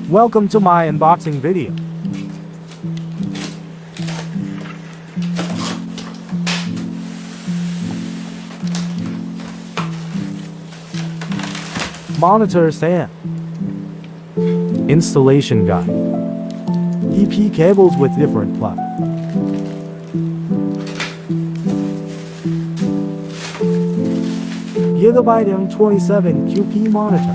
Welcome to my unboxing video. Monitor stand. Installation guide. EP cables with different plugs. Gigabyte M27Q monitor.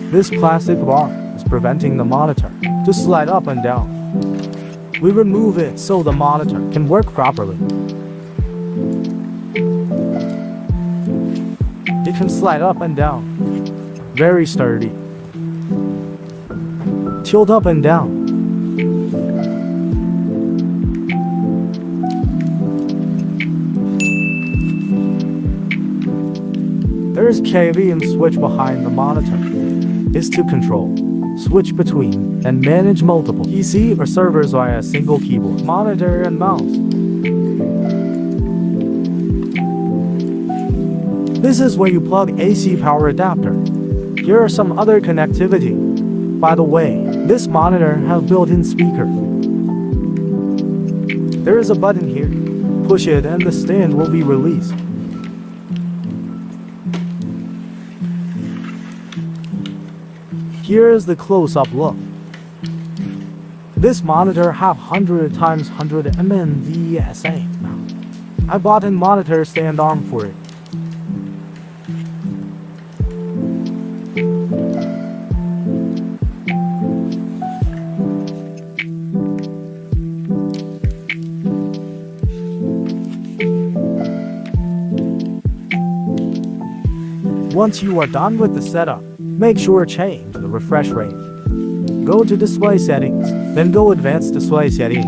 This plastic bar is preventing the monitor to slide up and down. We remove it so the monitor can work properly. It can slide up and down. Very sturdy. Tilt up and down. There is KVM switch behind the monitor. Is to control, switch between, and manage multiple PC or servers via a single keyboard, monitor, and mouse. This is where you plug AC power adapter. Here are some other connectivity. By the way, this monitor has built-in speaker. There is a button here. Push it and the stand will be released. Here is the close-up look. This monitor have 100 x 100 mm VESA mount. I bought a monitor stand arm for it. Once you are done with the setup, make sure to change the refresh rate. Go to display settings, then go advanced display settings.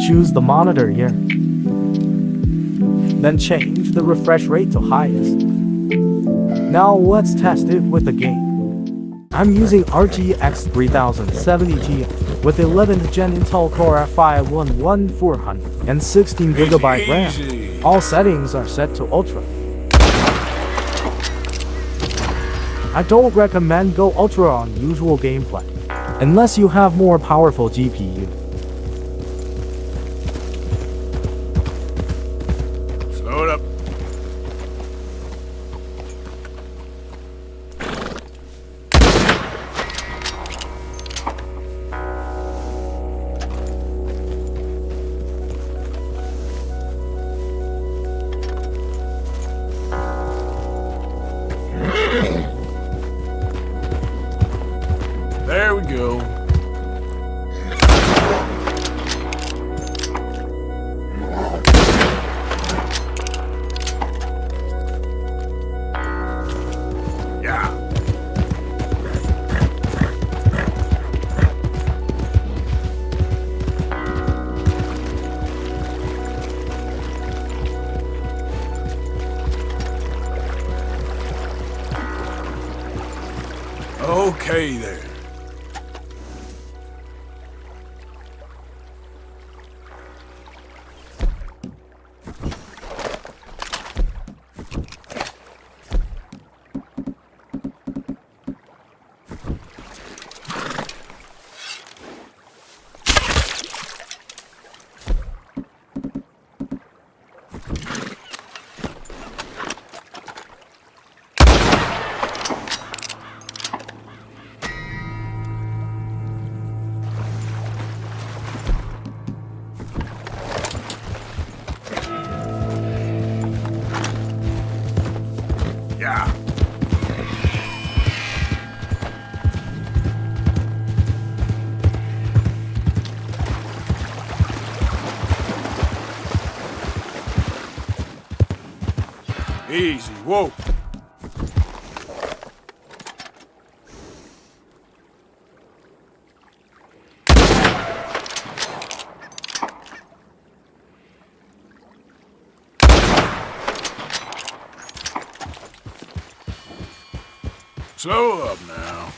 Choose the monitor here. Then change the refresh rate to highest. Now let's test it with the game. I'm using RTX 3070 Ti with 11th Gen Intel Core i5-11400 and 16GB RAM. All settings are set to Ultra. I don't recommend go Ultra on usual gameplay, unless you have more powerful GPU. Slow it up. There we go. Yeah. Okay there. Yeah. Easy, whoa. Slow up now.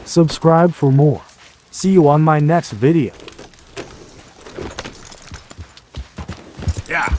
Subscribe for more. See you on my next video. Yeah.